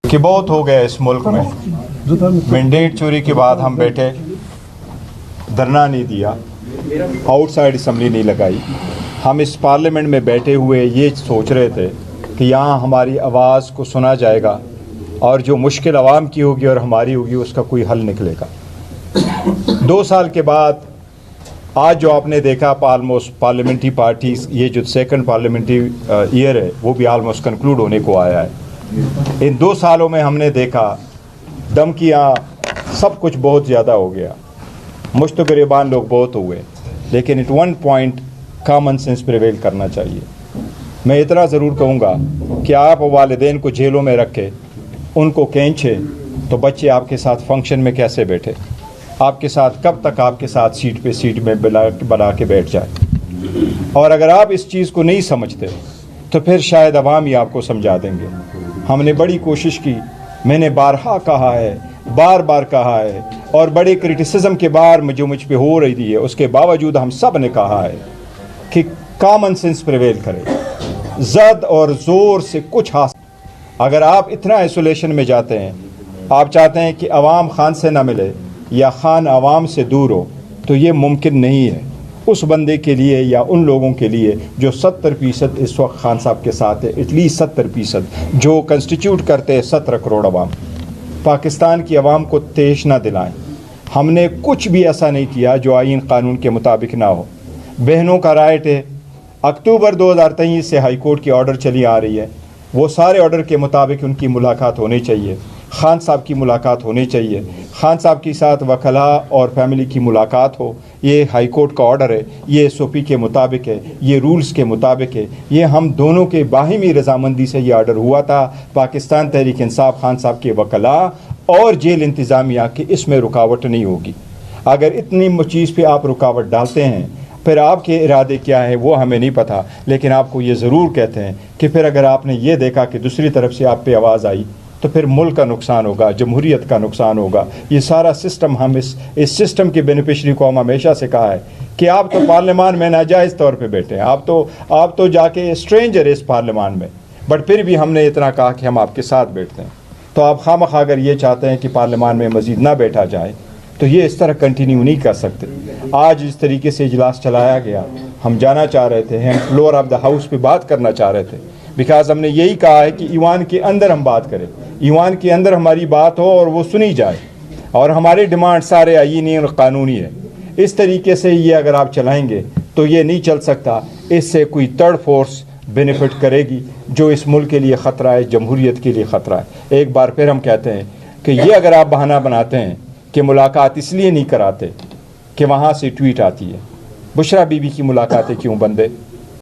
کہ بہت ہو گیا اس ملک میں مینڈیٹ چوری کے بعد ہم بیٹھے دھرنا نہیں دیا, آؤٹ سائڈ اسمبلی نہیں لگائی. ہم اس پارلیمنٹ میں بیٹھے ہوئے یہ سوچ رہے تھے کہ یہاں ہماری آواز کو سنا جائے گا اور جو مشکل عوام کی ہوگی اور ہماری ہوگی اس کا کوئی حل نکلے گا. 2 سال کے بعد آج جو آپ نے دیکھا آلموسٹ پارلیمنٹری پارٹیز, یہ جو سیکنڈ پارلیمنٹری ایئر ہے وہ بھی آلموسٹ کنکلوڈ ہونے کو آیا ہے. ان 2 سالوں میں ہم نے دیکھا دھمکیاں سب کچھ بہت زیادہ ہو گیا, مشت و گریبان لوگ بہت ہوئے, لیکن at one point common sense prevail کرنا چاہیے. میں اتنا ضرور کہوں گا کہ آپ والدین کو جیلوں میں رکھے, ان کو کھینچے, تو بچے آپ کے ساتھ فنکشن میں کیسے بیٹھے, آپ کے ساتھ کب تک آپ کے ساتھ سیٹ پہ سیٹ میں بنا کے بیٹھ جائے. اور اگر آپ اس چیز کو نہیں سمجھتے تو پھر شاید عوام ہی آپ کو سمجھا دیں گے. ہم نے بڑی کوشش کی, میں نے بارہا کہا ہے, بار بار کہا ہے, اور بڑے کرٹیسزم کے بعد جو مجھ پہ ہو رہی تھی ہے اس کے باوجود ہم سب نے کہا ہے کہ کامن سینس پریویل کرے, زد اور زور سے کچھ حاصل. اگر آپ اتنا آئسولیشن میں جاتے ہیں, آپ چاہتے ہیں کہ عوام خان سے نہ ملے یا خان عوام سے دور ہو, تو یہ ممکن نہیں ہے اس بندے کے لیے یا ان لوگوں کے لیے جو 70% اس وقت خان صاحب کے ساتھ ہے, ایٹ لیسٹ 70% جو کنسٹیٹیوٹ کرتے ہیں 17 کروڑ عوام. پاکستان کی عوام کو تیش نہ دلائیں. ہم نے کچھ بھی ایسا نہیں کیا جو آئین قانون کے مطابق نہ ہو. بہنوں کا رائٹ ہے, اکتوبر 2023 سے ہائی کورٹ کی آرڈر چلی آ رہی ہے, وہ سارے آرڈر کے مطابق ان کی ملاقات ہونی چاہیے. خان صاحب کی ملاقات ہونی چاہیے, خان صاحب کے ساتھ وکلاء اور فیملی کی ملاقات ہو. یہ ہائی کورٹ کا آرڈر ہے, یہ ایس او پی کے مطابق ہے, یہ رولز کے مطابق ہے, یہ ہم دونوں کے باہمی رضامندی سے یہ آرڈر ہوا تھا. پاکستان تحریک انصاف, خان صاحب کے وکلاء اور جیل انتظامیہ کہ اس میں رکاوٹ نہیں ہوگی. اگر اتنی چیز پہ آپ رکاوٹ ڈالتے ہیں, پھر آپ کے ارادے کیا ہے وہ ہمیں نہیں پتہ, لیکن آپ کو یہ ضرور کہتے ہیں کہ پھر اگر آپ نے یہ دیکھا کہ دوسری طرف سے آپ پہ آواز آئی تو پھر ملک کا نقصان ہوگا, جمہوریت کا نقصان ہوگا. یہ سارا سسٹم, ہم اس سسٹم کے بینیفیشری کو ہم ہمیشہ سے کہا ہے کہ آپ تو پارلیمان میں ناجائز طور پہ بیٹھے ہیں, آپ تو جا کے اسٹرینجر اس پارلیمان میں, بٹ پھر بھی ہم نے اتنا کہا کہ ہم آپ کے ساتھ بیٹھتے ہیں. تو آپ خواہ اگر یہ چاہتے ہیں کہ پارلیمان میں مزید نہ بیٹھا جائے تو یہ اس طرح کنٹینیو نہیں کر سکتے. آج اس طریقے سے اجلاس چلایا گیا, ہم جانا چاہ رہے تھے, ہم فلور آف دا ہاؤس پہ بات کرنا چاہ رہے تھے, بیکاز ہم نے یہی کہا ہے کہ ایوان کے اندر ہم بات کریں, ایوان کے اندر ہماری بات ہو اور وہ سنی جائے, اور ہمارے ڈیمانڈ سارے آئینی اور قانونی ہے. اس طریقے سے یہ اگر آپ چلائیں گے تو یہ نہیں چل سکتا. اس سے کوئی تھرڈ فورس بینیفٹ کرے گی جو اس ملک کے لیے خطرہ ہے, جمہوریت کے لیے خطرہ ہے. ایک بار پھر ہم کہتے ہیں کہ یہ اگر آپ بہانہ بناتے ہیں کہ ملاقات اس لیے نہیں کراتے کہ وہاں سے ٹویٹ آتی ہے, بشرا بی بی کی ملاقاتیں کیوں بندے,